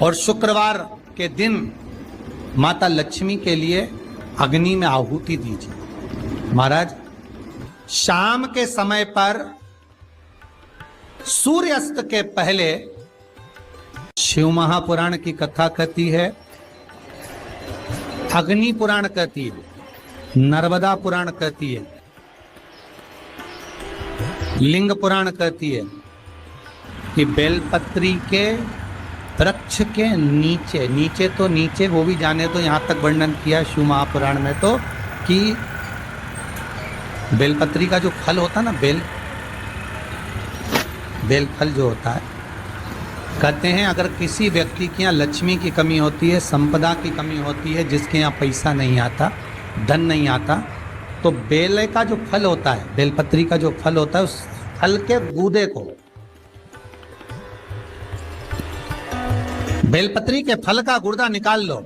और शुक्रवार के दिन माता लक्ष्मी के लिए अग्नि में आहुति दीजिए। महाराज, शाम के समय पर सूर्यास्त के पहले शिव महापुराण की कथा कहती है, अग्नि पुराण कहती है, नर्मदा पुराण कहती है, लिंग पुराण कहती है कि बेलपत्री के वृक्ष के नीचे वो भी जाने तो यहां तक वर्णन किया शिव महापुराण में तो कि बेलपत्री का जो फल होता है ना, बेल फल जो होता है, कहते हैं अगर किसी व्यक्ति के यहाँ लक्ष्मी की कमी होती है, संपदा की कमी होती है, जिसके यहाँ पैसा नहीं आता, धन नहीं आता, तो बेल का जो फल होता है, बेलपत्री का जो फल होता है, उस फल के गूदे को, बेलपत्री के फल का गुर्दा निकाल लो,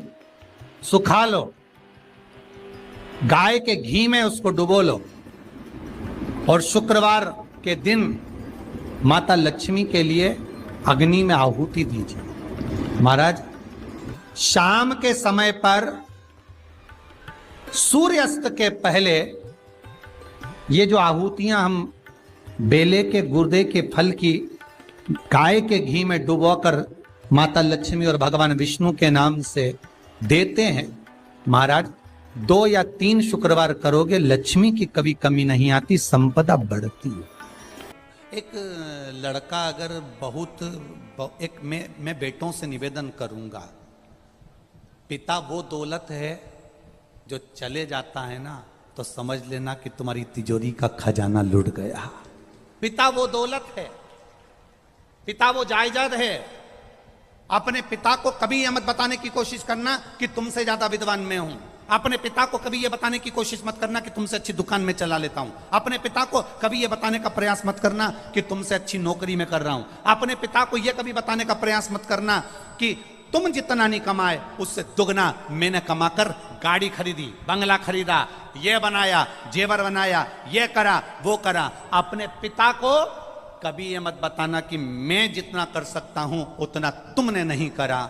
सुखा लो, गाय के घी में उसको डुबो लो और शुक्रवार के दिन माता लक्ष्मी के लिए अग्नि में आहुति दीजिए। महाराज, शाम के समय पर सूर्यास्त के पहले ये जो आहुतियां हम बेले के गुर्दे के फल की गाय के घी में डुबोकर माता लक्ष्मी और भगवान विष्णु के नाम से देते हैं, महाराज 2 या 3 शुक्रवार करोगे, लक्ष्मी की कभी कमी नहीं आती, संपदा बढ़ती है। एक लड़का अगर मैं बेटों से निवेदन करूंगा, पिता वो दौलत है जो चले जाता है ना, तो समझ लेना कि तुम्हारी तिजोरी का खजाना लुट गया। पिता वो दौलत है, पिता वो जायदाद है। अपने पिता को कभी यह मत बताने की कोशिश करना कि तुमसे ज्यादा विद्वान मैं हूं। अपने पिता को कभी यह बताने की कोशिश मत करना कि तुमसे अच्छी दुकान में चला लेता हूं। अपने पिता को कभी यह बताने का प्रयास मत करना कि तुमसे अच्छी नौकरी में कर रहा हूं। अपने पिता को यह कभी बताने का प्रयास मत करना कि तुम जितना नहीं कमाए उससे दुगना मैंने कमाकर गाड़ी खरीदी, बंगला खरीदा, ये बनाया, जेवर बनाया, ये करा, वो करा। अपने पिता को कभी ये मत बताना कि मैं जितना कर सकता हूं उतना तुमने नहीं करा,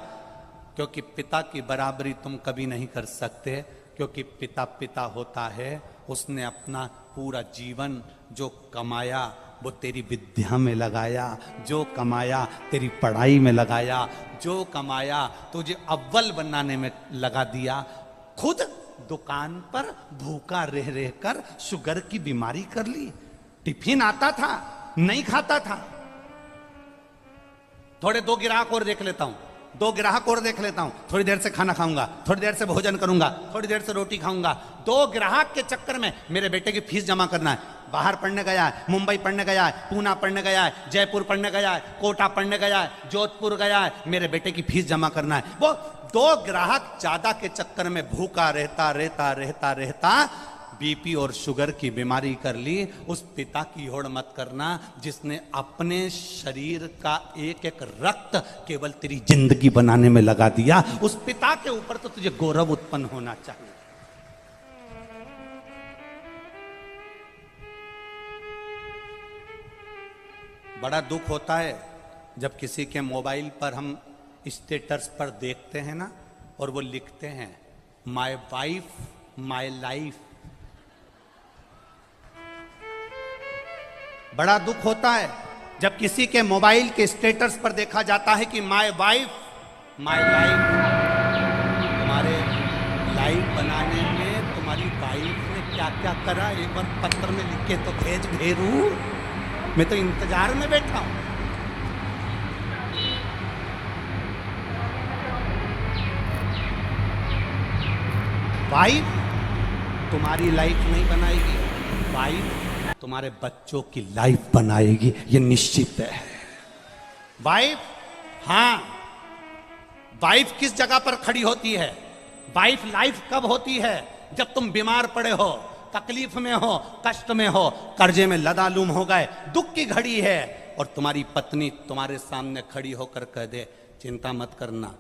क्योंकि पिता की बराबरी तुम कभी नहीं कर सकते, क्योंकि पिता पिता होता है। उसने अपना पूरा जीवन जो कमाया वो तेरी विद्या में लगाया, जो कमाया तेरी पढ़ाई में लगाया, जो कमाया तुझे अव्वल बनाने में लगा दिया। खुद दुकान पर भूखा रह रहकर शुगर की बीमारी कर ली। टिफिन आता था, नहीं खाता था। थोड़े 2 ग्राहक और देख लेता हूं, 2 ग्राहक और देख लेता हूं, थोड़ी देर से खाना खाऊंगा, थोड़ी देर से भोजन करूंगा, थोड़ी देर से रोटी खाऊंगा। 2 ग्राहक के चक्कर में मेरे बेटे की फीस जमा करना है। बाहर पढ़ने गया है, मुंबई पढ़ने गया है, पूना पढ़ने गया है, जयपुर पढ़ने गया है, कोटा पढ़ने गया है, जोधपुर गया है, मेरे बेटे की फीस जमा करना है। वो 2 ग्राहक ज्यादा के चक्कर में भूखा रहता बीपी और शुगर की बीमारी कर ली। उस पिता की होड़ मत करना जिसने अपने शरीर का एक एक रक्त केवल तेरी जिंदगी बनाने में लगा दिया। उस पिता के ऊपर तो तुझे गौरव उत्पन्न होना चाहिए। बड़ा दुख होता है जब किसी के मोबाइल पर हम स्टेटस पर देखते हैं ना, और वो लिखते हैं माय वाइफ माय लाइफ। बड़ा दुख होता है जब किसी के मोबाइल के स्टेटस पर देखा जाता है कि माय वाइफ माय लाइफ। तुम्हारे लाइफ बनाने में तुम्हारी वाइफ ने क्या क्या करा, एक बार पत्र में लिख के तो भेज भेरू। मैं तो इंतजार में बैठा हूं। वाइफ तुम्हारी लाइफ नहीं बनाएगी, वाइफ तुम्हारे बच्चों की लाइफ बनाएगी, ये निश्चित है। वाइफ, हां, वाइफ किस जगह पर खड़ी होती है? वाइफ लाइफ कब होती है? जब तुम बीमार पड़े हो, तकलीफ में हो, कष्ट में हो, कर्जे में लदालूम हो गए, दुख की घड़ी है, और तुम्हारी पत्नी तुम्हारे सामने खड़ी होकर कह दे चिंता मत करना,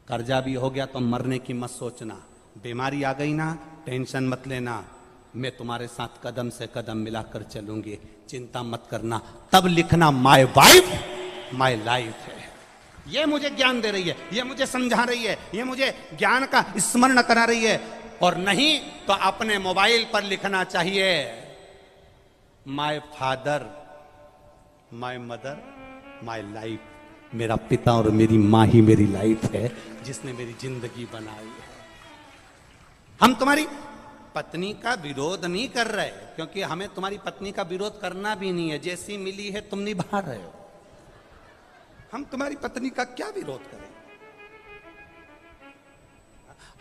कर्जा भी हो गया तो मरने की मत सोचना, बीमारी आ गई ना टेंशन मत लेना, मैं तुम्हारे साथ कदम से कदम मिलाकर चलूंगी, चिंता मत करना। तब लिखना माय वाइफ माय लाइफ है। ये मुझे ज्ञान दे रही है, ये मुझे समझा रही है, ये मुझे ज्ञान का स्मरण करा रही है। और नहीं तो अपने मोबाइल पर लिखना चाहिए, my father, my mother, my life. मेरा पिता और मेरी माँ ही मेरी लाइफ है, जिसने मेरी जिंदगी बनाई है। हम तुम्हारी पत्नी का विरोध नहीं कर रहे, क्योंकि हमें तुम्हारी पत्नी का विरोध करना भी नहीं है। जैसी मिली है तुम निभा रहे हो, हम तुम्हारी पत्नी का क्या विरोध करें।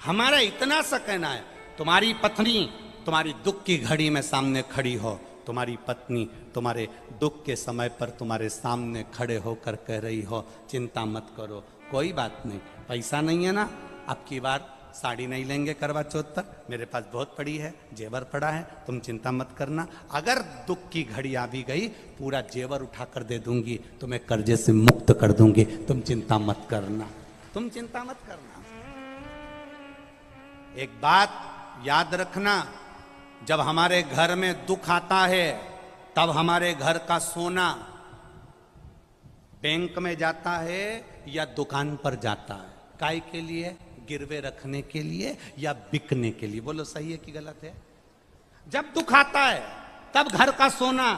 हमारा इतना सा कहना है, तुम्हारी पत्नी तुम्हारी दुख की घड़ी में सामने खड़ी हो, तुम्हारी पत्नी तुम्हारे दुख के समय पर तुम्हारे सामने खड़े होकर कह रही हो, चिंता मत करो, कोई बात नहीं, पैसा नहीं है ना, अब की बार साड़ी नहीं लेंगे करवा चौथ पर, मेरे पास बहुत पड़ी है, जेवर पड़ा है, तुम चिंता मत करना। अगर दुख की घड़ी आ भी गई, पूरा जेवर उठा कर दे दूंगी, तुम्हें कर्जे से मुक्त कर दूंगी, तुम चिंता मत करना, तुम चिंता मत करना। एक बात याद रखना, जब हमारे घर में दुख आता है, तब हमारे घर का सोना बैंक में जाता है या दुकान पर जाता है, काय के लिए? गिरवे रखने के लिए या बिकने के लिए? बोलो सही है कि गलत है? जब दुख आता है तब घर का सोना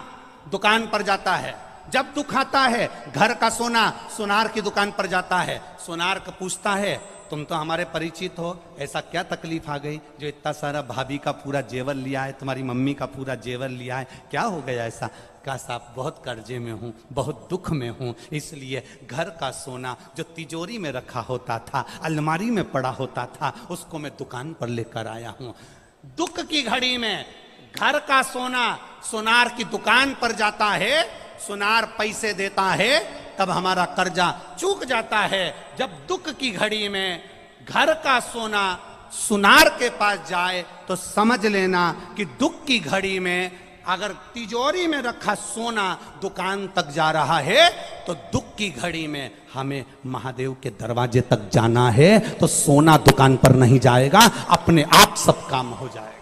दुकान पर जाता है, जब दुख आता है घर का सोना सुनार की दुकान पर जाता है। सुनार का पूछता है, तुम तो हमारे परिचित हो, ऐसा क्या तकलीफ आ गई जो इतना सारा भाभी का पूरा जेवर लिया है, तुम्हारी मम्मी का पूरा जेवर लिया है, क्या हो गया ऐसा? कहा साहब बहुत कर्जे में हूँ, बहुत दुख में हूँ, इसलिए घर का सोना जो तिजोरी में रखा होता था, अलमारी में पड़ा होता था, उसको मैं दुकान पर लेकर आया हूँ। दुख की घड़ी में घर का सोना सुनार की दुकान पर जाता है, सुनार पैसे देता है, तब हमारा कर्जा चूक जाता है। जब दुख की घड़ी में घर का सोना सुनार के पास जाए तो समझ लेना कि दुख की घड़ी में अगर तिजोरी में रखा सोना दुकान तक जा रहा है, तो दुख की घड़ी में हमें महादेव के दरवाजे तक जाना है, तो सोना दुकान पर नहीं जाएगा, अपने आप सब काम हो जाएगा।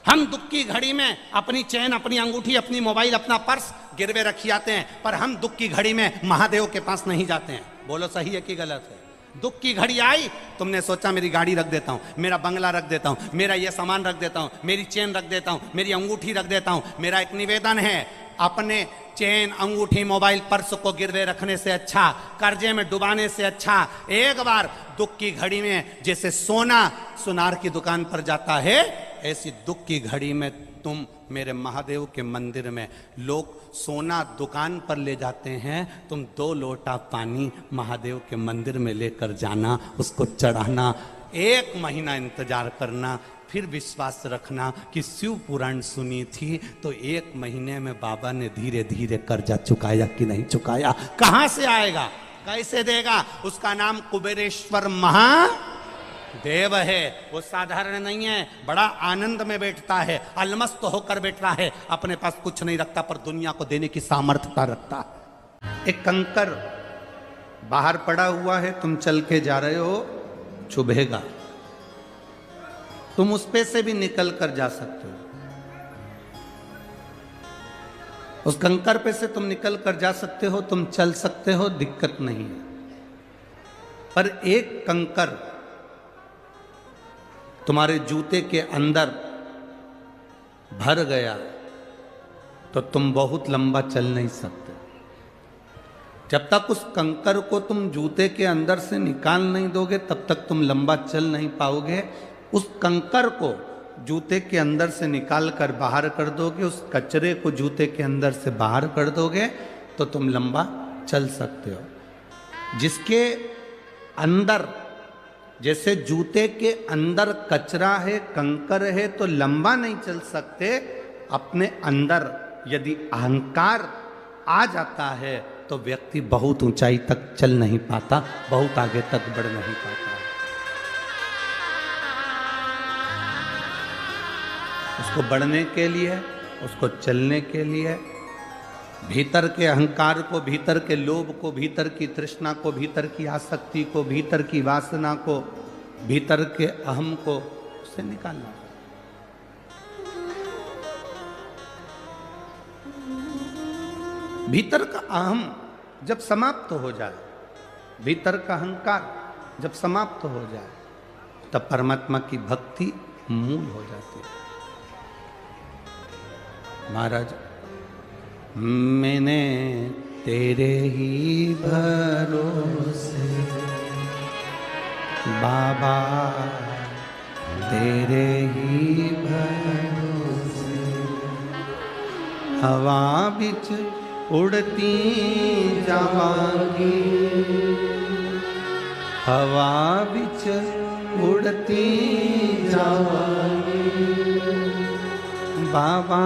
हम दुख की घड़ी में अपनी चैन, अपनी अंगूठी, अपनी मोबाइल, अपना पर्स गिरवे रखी आते हैं, पर हम दुख की घड़ी में महादेव के पास नहीं जाते हैं। बोलो सही है कि गलत है? दुख की घड़ी आई, तुमने सोचा मेरी गाड़ी रख देता हूं, मेरा बंगला रख देता हूं, मेरा ये सामान रख देता हूं, मेरी चेन रख देता हूं, मेरी अंगूठी रख देता हूं। मेरा एक निवेदन है, अपने चेन, अंगूठी, मोबाइल, पर्स को गिरवे रखने से अच्छा, कर्जे में डुबाने से अच्छा, एक बार दुख की घड़ी में जैसे सोना सुनार की दुकान पर जाता है, ऐसी दुख की घड़ी में तुम मेरे महादेव के मंदिर में, लोग सोना दुकान पर ले जाते हैं, तुम 2 लोटा पानी महादेव के मंदिर में लेकर जाना, उसको चढ़ाना, 1 महीना इंतजार करना, फिर विश्वास रखना कि शिव पुराण सुनी थी तो 1 महीने में बाबा ने धीरे धीरे कर्जा चुकाया कि नहीं चुकाया। कहां से आएगा, कैसे देगा? उसका नाम कुबेरेश्वर महादेव है। वो साधारण नहीं है, बड़ा आनंद में बैठता है, अलमस्त होकर बैठता है, अपने पास कुछ नहीं रखता पर दुनिया को देने की सामर्थ्यता रखता है। एक कंकर बाहर पड़ा हुआ है, तुम चल के जा रहे हो, चुभेगा, तुम उस पे से भी निकल कर जा सकते हो, उस कंकर पे से तुम निकल कर जा सकते हो, तुम चल सकते हो, दिक्कत नहीं है। पर एक कंकर तुम्हारे जूते के अंदर भर गया तो तुम बहुत लंबा चल नहीं सकते। जब तक उस कंकर को तुम जूते के अंदर से निकाल नहीं दोगे, तब तक तुम लंबा चल नहीं पाओगे। उस कंकर को जूते के अंदर से निकाल कर बाहर कर दोगे, उस कचरे को जूते के अंदर से बाहर कर दोगे, तो तुम लंबा चल सकते हो। जिसके अंदर, जैसे जूते के अंदर कचरा है, कंकर है, तो लंबा नहीं चल सकते। अपने अंदर यदि अहंकार आ जाता है तो व्यक्ति बहुत ऊंचाई तक चल नहीं पाता, बहुत आगे तक बढ़ नहीं पाता। उसको बढ़ने के लिए, उसको चलने के लिए भीतर के अहंकार को, भीतर के लोभ को, भीतर की तृष्णा को, भीतर की आसक्ति को, भीतर की वासना को, भीतर के अहम को उससे निकालना। भीतर का अहम जब समाप्त हो जाए, भीतर का अहंकार जब समाप्त हो जाए, तब परमात्मा की भक्ति मूल हो जाती है। महाराज, मैंने तेरे ही भरोसे बाबा, तेरे ही भरोसे हवा बिच उड़ती जावांगी, हवा बिच उड़ती जावांगी, बाबा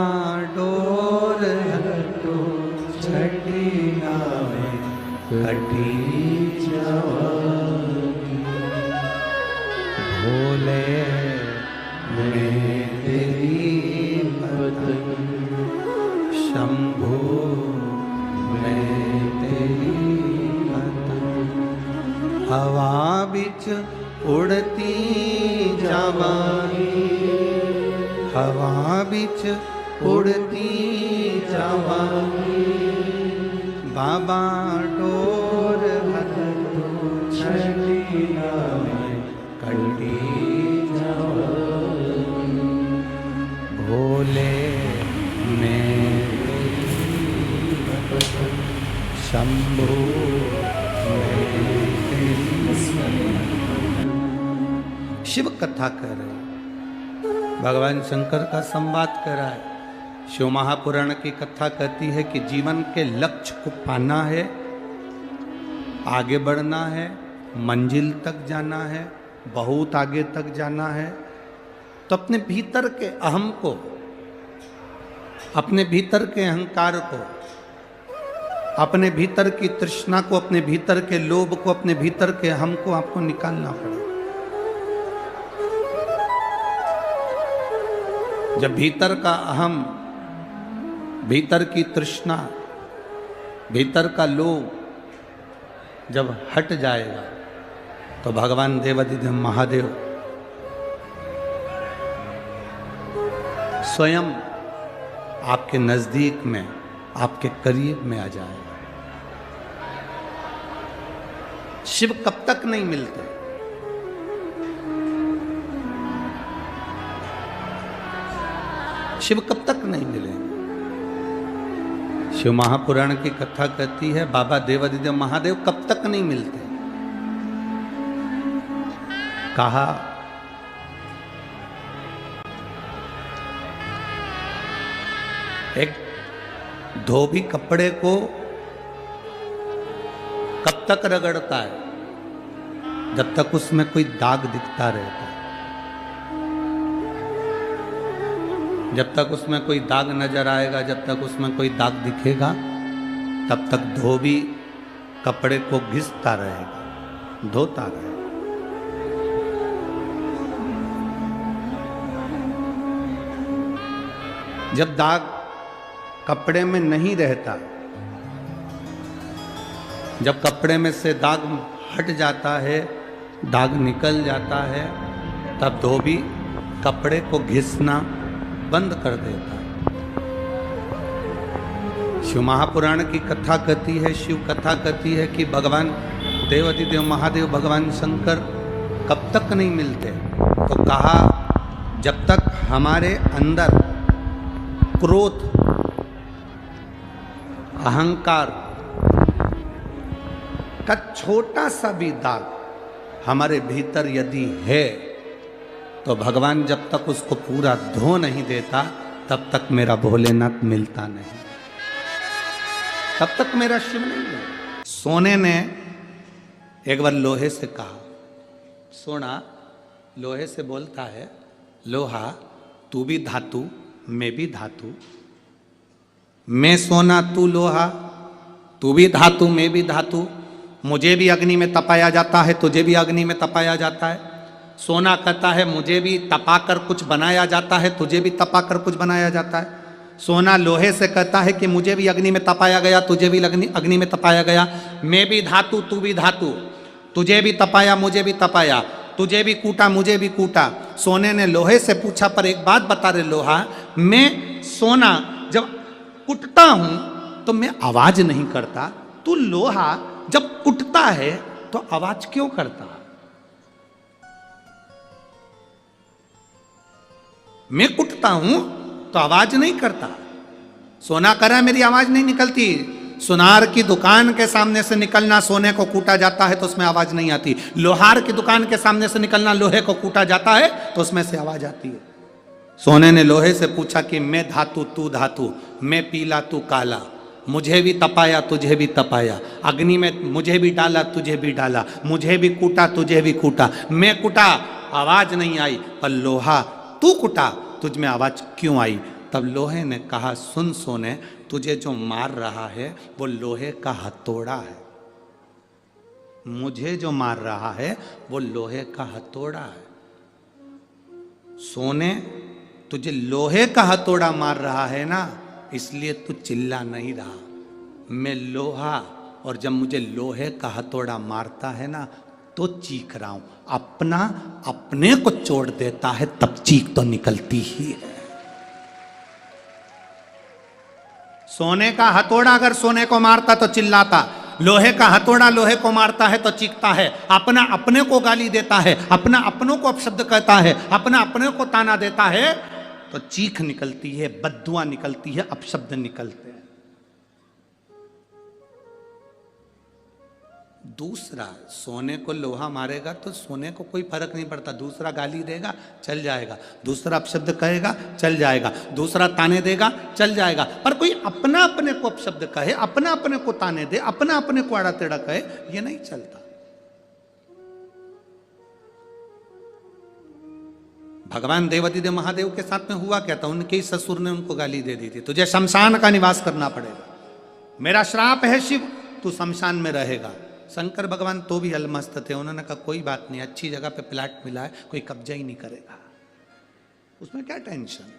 डोर हटो छठी नावे कटी जावांगी, भोले मैं तेरी पत्नी, शंभू मैं तेरी पत्नी, हवा बिच उड़ती जावांगी, हवा बिच उड़ती जावांगी, बाबा डोर हटो छठी नावे कटी जावांगी, भोले मैं तेरी पत्नी, शंभू मैं तेरी पत्नी। शिव कथा कर रहे, भगवान शंकर का संवाद कर रहा है। शिव महापुराण की कथा कहती है कि जीवन के लक्ष्य को पाना है, आगे बढ़ना है, मंजिल तक जाना है, बहुत आगे तक जाना है, तो अपने भीतर के अहम को, अपने भीतर के अहंकार को, अपने भीतर की तृष्णा को, अपने भीतर के लोभ को, अपने भीतर के अहम को आपको निकालना पड़ेगा। जब भीतर का अहम, भीतर की तृष्णा, भीतर का लोभ जब हट जाएगा, तो भगवान देवाधिदेव महादेव स्वयं आपके नजदीक में, आपके करीब में आ जाएगा। शिव कब तक नहीं मिलते? शिव कब तक नहीं मिलेंगे? शिव महापुराण की कथा कहती है बाबा देवाधिदेव महादेव कब तक नहीं मिलते। कहा एक धोबी कपड़े को कब तक रगड़ता है? जब तक उसमें कोई दाग दिखता रहता है। जब तक उसमें कोई दाग नजर आएगा, जब तक उसमें कोई दाग दिखेगा, तब तक धोबी कपड़े को घिसता रहेगा, धोता रहेगा। जब दाग कपड़े में नहीं रहता, जब कपड़े में से दाग हट जाता है, दाग निकल जाता है, तब धोबी कपड़े को घिसना बंद कर देता है। शिव महापुराण की कथा कहती है, शिव कथा कहती है कि भगवान देवाधिदेव महादेव, भगवान शंकर कब तक नहीं मिलते? तो कहा जब तक हमारे अंदर क्रोध, अहंकार का छोटा सा भी दाग हमारे भीतर यदि है, तो भगवान जब तक उसको पूरा धो नहीं देता, तब तक मेरा भोलेनाथ मिलता नहीं, तब तक मेरा शिव नहीं मिलता। सोने ने एक बार लोहे से कहा, सोना लोहे से बोलता है, लोहा तू भी धातु, मैं भी धातु, मैं सोना तू लोहा, तू भी धातु मैं भी धातु, मुझे भी अग्नि में तपाया जाता है, तुझे भी अग्नि में तपाया जाता है। सोना कहता है मुझे भी तपाकर कुछ बनाया जाता है, तुझे भी तपाकर कुछ बनाया जाता है। सोना लोहे से कहता है कि मुझे भी अग्नि में तपाया गया, तुझे भी अग्नि में तपाया गया, मैं भी धातु तू भी धातु, तुझे भी तपाया मुझे भी तपाया, तुझे भी कूटा मुझे भी कूटा। सोने ने लोहे से पूछा, पर एक बात बता रहे लोहा, मैं सोना जब कुटता हूं तो मैं आवाज नहीं करता, परंतु लोहा जब उठता है तो आवाज क्यों करता है? मैं कुटता हूं तो आवाज नहीं करता। सोना करा मेरी आवाज नहीं निकलती। सुनार की दुकान के सामने से निकलना, सोने को कूटा जाता है तो उसमें आवाज नहीं आती। लोहार की दुकान के सामने से निकलना, लोहे को कूटा जाता है तो उसमें से आवाज आती है। सोने ने लोहे से पूछा कि मैं धातु तू धातु, मैं पीला तू काला, मुझे भी तपाया तुझे भी तपाया, अग्नि में मुझे भी डाला तुझे भी डाला, मुझे भी कूटा तुझे भी कूटा, मैं कूटा आवाज नहीं आई, पर लोहा तू कूटा तुझ में आवाज क्यों आई? तब लोहे ने कहा, सुन सोने, तुझे जो मार रहा है वो लोहे का हथौड़ा है, मुझे जो मार रहा है वो लोहे का हथौड़ा है। सोने, तुझे लोहे का हथौड़ा मार रहा है ना, इसलिए तू चिल्ला नहीं रहा। मैं लोहा, और जब मुझे लोहे का हथौड़ा मारता है ना तो चीख रहा हूं। अपना अपने को चोट देता है तब चीख तो निकलती ही है। सोने का हथौड़ा अगर सोने को मारता तो चिल्लाता, लोहे का हथौड़ा लोहे को मारता है तो चीखता है। अपना अपने को गाली देता है, अपना अपनों को अपशब्द कहता है, अपना अपने को ताना देता है तो चीख निकलती है, बद्दुआ निकलती है, अपशब्द निकलते हैं। दूसरा, सोने को लोहा मारेगा तो सोने को कोई फर्क नहीं पड़ता। दूसरा गाली देगा चल जाएगा, दूसरा अपशब्द कहेगा चल जाएगा, दूसरा ताने देगा चल जाएगा, पर कोई अपना अपने को अपशब्द कहे, अपना अपने को ताने दे, अपना अपने को आड़ा टेढ़ा कहे, ये नहीं चलता। भगवान देवादिदेव महादेव के साथ में हुआ क्या था? उनके ही ससुर ने उनको गाली दे दी थी, तुझे शमशान का निवास करना पड़ेगा, मेरा श्राप है शिव, तू शमशान में रहेगा। शंकर भगवान तो भी अलमस्त थे, उन्होंने कहा कोई बात नहीं, अच्छी जगह पे प्लाट मिला है, कोई कब्जा ही नहीं करेगा, उसमें क्या टेंशन।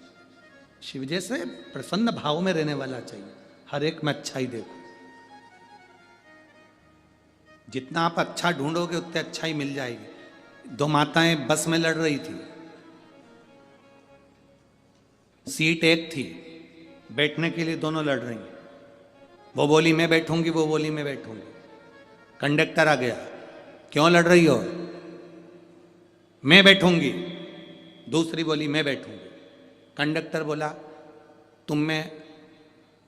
शिव जैसे प्रसन्न भाव में रहने वाला चाहिए, हर एक में अच्छा ही देखो। जितना आप अच्छा ढूंढोगे उतने अच्छा ही मिल जाएगी। दो माताएं बस में लड़ रही थी, सीट एक थी, बैठने के लिए दोनों लड़ रही। वो बोली मैं बैठूंगी, वो बोली मैं बैठूंगी। कंडक्टर आ गया, क्यों लड़ रही हो? मैं बैठूंगी। दूसरी बोली मैं बैठूंगी। कंडक्टर बोला तुम में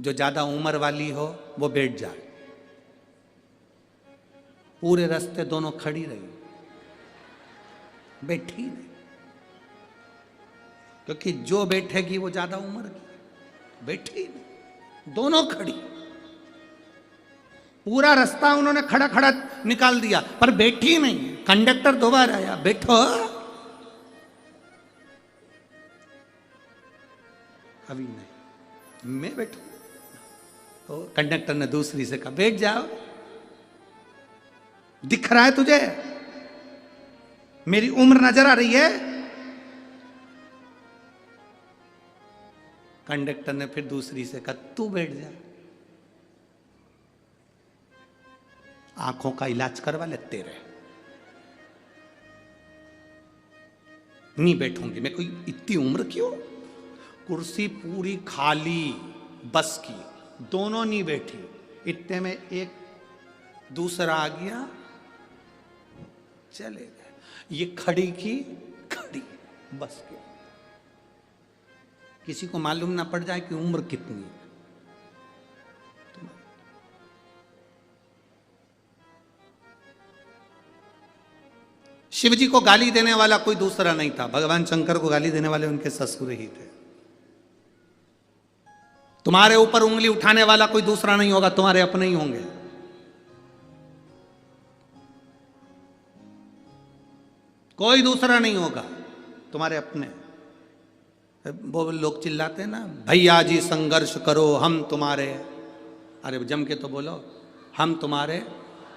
जो ज्यादा उम्र वाली हो वो बैठ जाए। पूरे रास्ते दोनों खड़ी रही, बैठी नहीं, क्योंकि जो बैठेगी वो ज्यादा उम्र की। बैठी नहीं, दोनों खड़ी। पूरा रास्ता उन्होंने खड़ा खड़ा निकाल दिया, पर बैठी नहीं। कंडक्टर दोबारा आया, बैठो। अभी नहीं, मैं बैठू। तो कंडक्टर ने दूसरी से कहा बैठ जाओ, दिख रहा है तुझे, मेरी उम्र नजर आ रही है। कंडक्टर ने फिर दूसरी से कहा तू बैठ जा, आंखों का इलाज करवा लेते रहे। नहीं बैठूंगी मैं, कोई इतनी उम्र क्यों। कुर्सी पूरी खाली बस की, दोनों नहीं बैठी। इतने में एक दूसरा आ गया, चले गए। ये खड़ी की खड़ी बस की, किसी को मालूम ना पड़ जाए कि उम्र कितनी है। शिव जी को गाली देने वाला कोई दूसरा नहीं था, भगवान शंकर को गाली देने वाले उनके ससुर ही थे। तुम्हारे ऊपर उंगली उठाने वाला कोई दूसरा नहीं होगा, तुम्हारे अपने ही होंगे। कोई दूसरा नहीं होगा, तुम्हारे अपने। वो लोग चिल्लाते हैं ना, भैया जी संघर्ष करो हम तुम्हारे। अरे जम के तो बोलो, हम तुम्हारे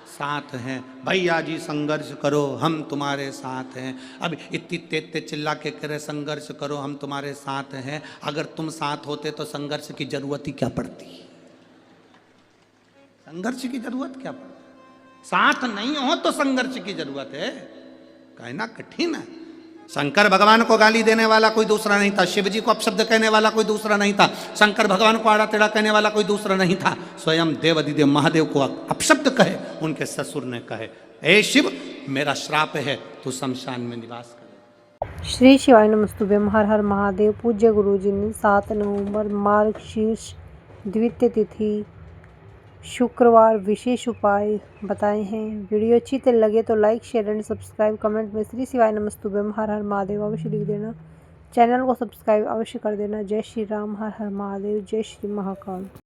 साथ हैं। भैया जी संघर्ष करो हम तुम्हारे साथ हैं। अब इतनी तेज चिल्ला के कह रहे संघर्ष करो हम तुम्हारे साथ हैं। अगर तुम साथ होते तो संघर्ष की जरूरत ही क्या पड़ती? संघर्ष की जरूरत क्या पड़ती? साथ नहीं हो तो संघर्ष की जरूरत है। कहना कठिन है, शंकर भगवान को गाली देने वाला कोई दूसरा नहीं था, शिव जी को अपशब्द कहने वाला कोई दूसरा नहीं था, शंकर भगवान को आड़ा टेढ़ा कहने वाला कोई दूसरा नहीं था। स्वयं देव अधिदेव महादेव को अपशब्द कहे उनके ससुर ने कहे, हे शिव मेरा श्राप है, तू शमशान में निवास करे। श्री शिवाय नमस्तुभ्यम। हर हर महादेव। पूज्य गुरुजी ने 7 नवंबर मार्गशीर्ष द्वितीय तिथि शुक्रवार विशेष उपाय बताए हैं। वीडियो अच्छी तरह लगे तो like share and subscribe. Comment में श्री शिवाय नमस्तुभ्यम हर हर महादेव अवश्य लिख देना। चैनल को सब्सक्राइब अवश्य कर देना। जय श्री राम। हर हर महादेव। जय श्री महाकाल।